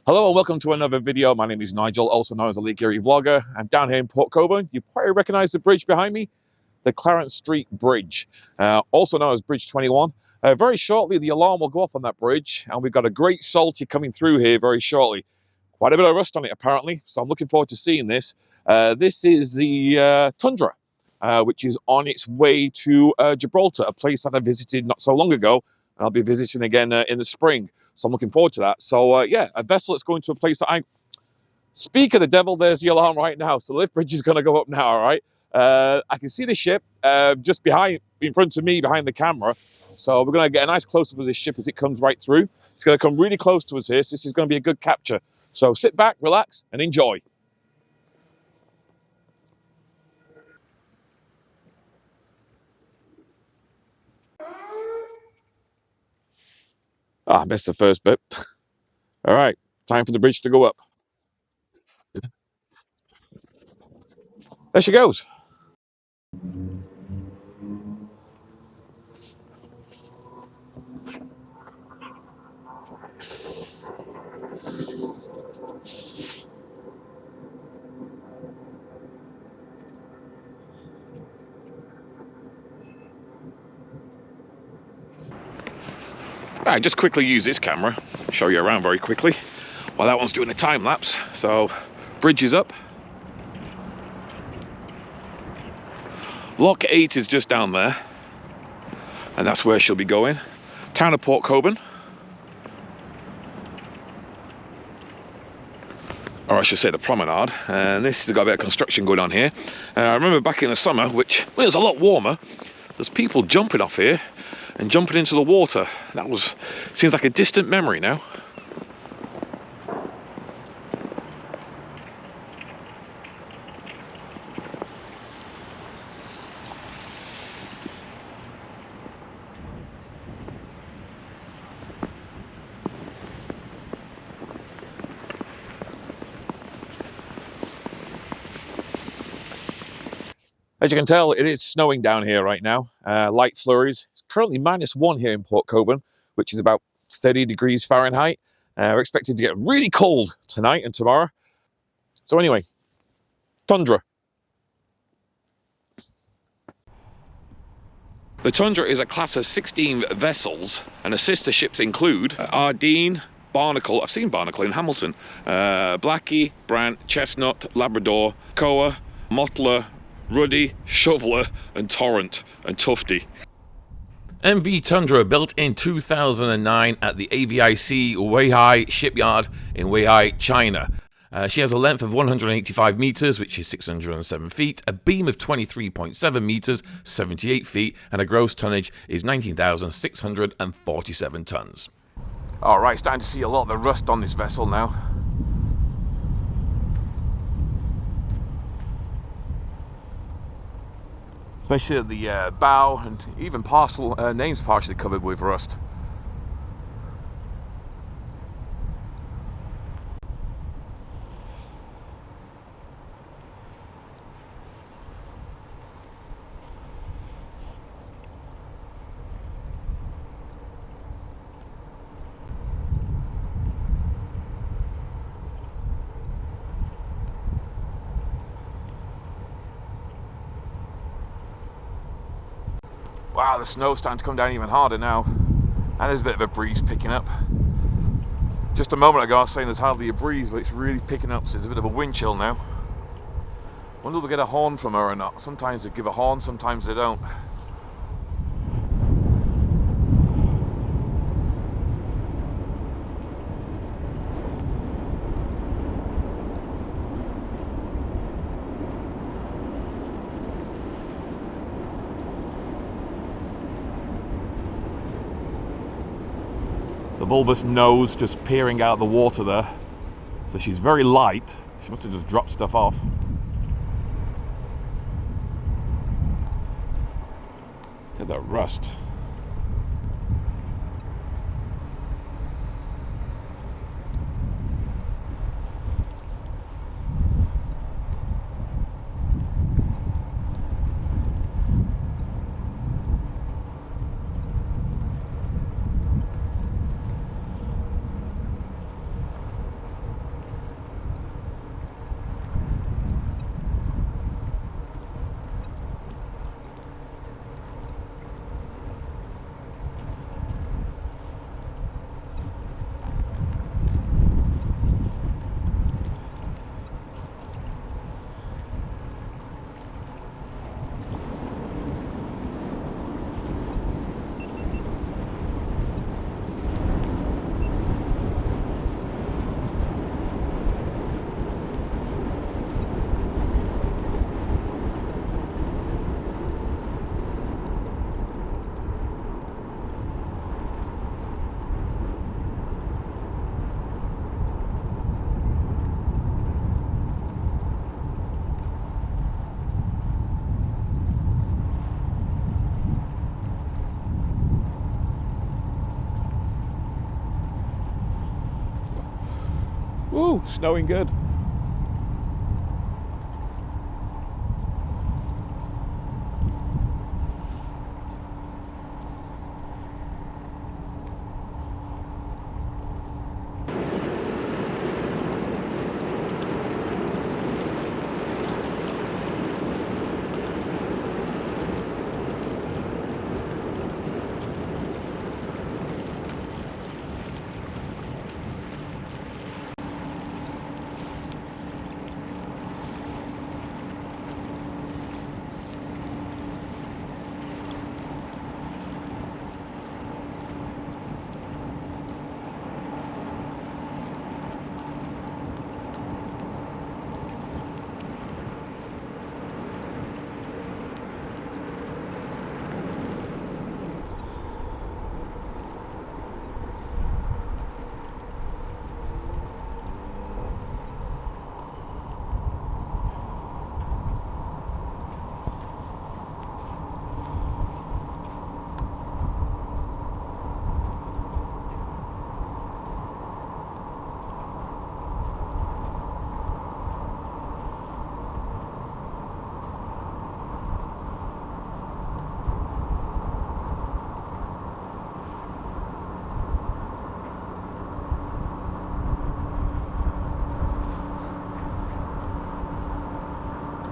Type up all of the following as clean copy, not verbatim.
Hello and welcome to another video. My name is Nigel, also known as the Lake Erie Vlogger. I'm down here in Port Colborne. You probably recognize the bridge behind me, the Clarence Street Bridge, also known as Bridge 21. Very shortly, the alarm will go off on that bridge, and we've got a great salty coming through here very shortly. Quite a bit of rust on it, apparently, so I'm looking forward to seeing this. This is the Tundra, which is on its way to Gibraltar, a place that I visited not so long ago. I'll be visiting again in the spring, so I'm looking forward to that. So yeah, a vessel that's going to a place that I... Speak of the devil, there's the alarm right now. So the lift bridge is going to go up now, all right? I can see the ship just in front of me, behind the camera. So we're going to get a nice close-up of this ship as it comes right through. It's going to come really close to us here, so this is going to be a good capture. So sit back, relax, and enjoy. I missed the first bit. All right, time for the bridge to go up. There she goes. I just quickly use this camera, show you around very quickly, while that one's doing a time lapse. So, bridge is up. Lock 8 is just down there, and that's where she'll be going. Town of Port Colborne, or I should say the promenade, and this has got a bit of construction going on here. I remember back in the summer, when it was a lot warmer, there's people jumping off here and jumping into the water. Seems like a distant memory now. As you can tell, it is snowing down here right now. Light flurries. It's currently -1 here in Port Colborne, which is about 30 degrees Fahrenheit. We're expected to get really cold tonight and tomorrow. So anyway, Tundra. The Tundra is a class of 16 vessels, and her sister ships include Ardeen, Barnacle. I've seen Barnacle in Hamilton. Blackie, Brant, Chestnut, Labrador, Coa, Mottler, Ruddy, Shoveler, and Torrent, and Tufty. MV Tundra, built in 2009 at the AVIC Weihai shipyard in Weihai, China. She has a length of 185 meters, which is 607 feet, a beam of 23.7 meters, 78 feet, and a gross tonnage is 19,647 tons. All right, starting to see a lot of the rust on this vessel now. Especially at the bow, and even names partially covered with rust. Wow, the snow's starting to come down even harder now, and there's a bit of a breeze picking up. Just a moment ago I was saying there's hardly a breeze, but it's really picking up, so there's a bit of a wind chill now. Wonder if we'll get a horn from her or not. Sometimes they give a horn, sometimes they don't. The bulbous nose just peering out of the water there. So she's very light. She must have just dropped stuff off. Look at that rust. Woo, snowing good.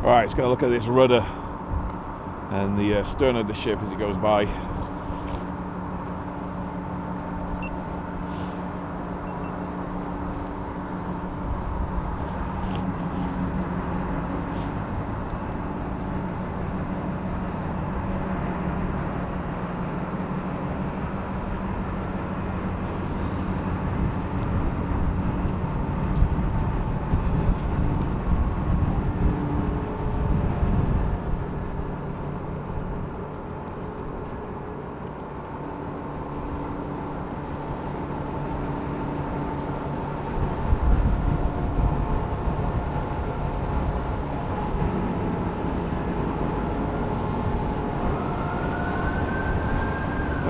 Right, it's going to look at this rudder and the stern of the ship as it goes by.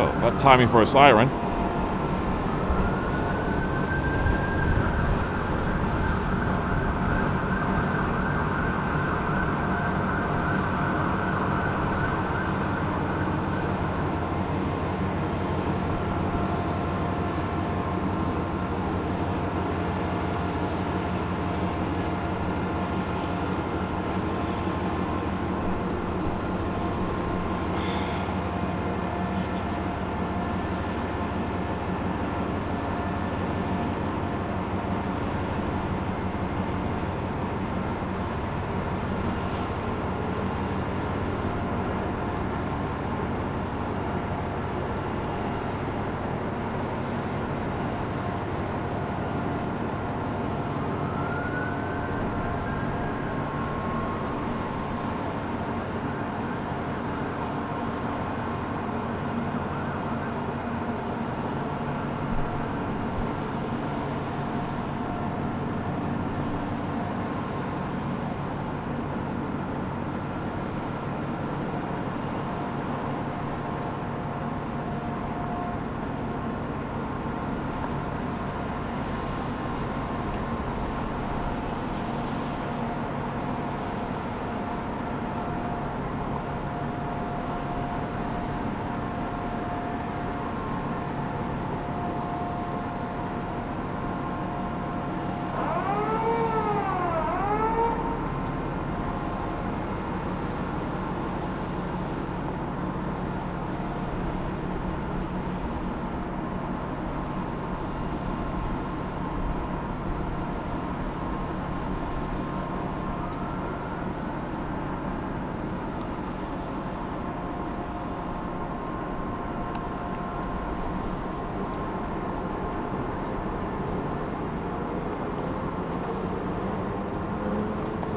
Oh, that timing for a siren.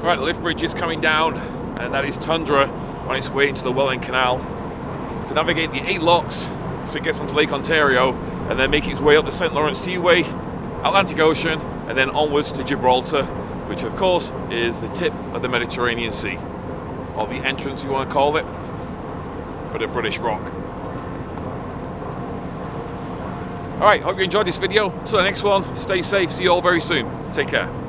Right, the lift bridge is coming down, and that is Tundra on its way into the Welland Canal to navigate the 8 locks so it gets onto Lake Ontario and then make its way up the St. Lawrence Seaway, Atlantic Ocean, and then onwards to Gibraltar, which of course is the tip of the Mediterranean Sea, or the entrance you want to call it, but a British rock. All right, hope you enjoyed this video. Till the next one, stay safe. See you all very soon. Take care.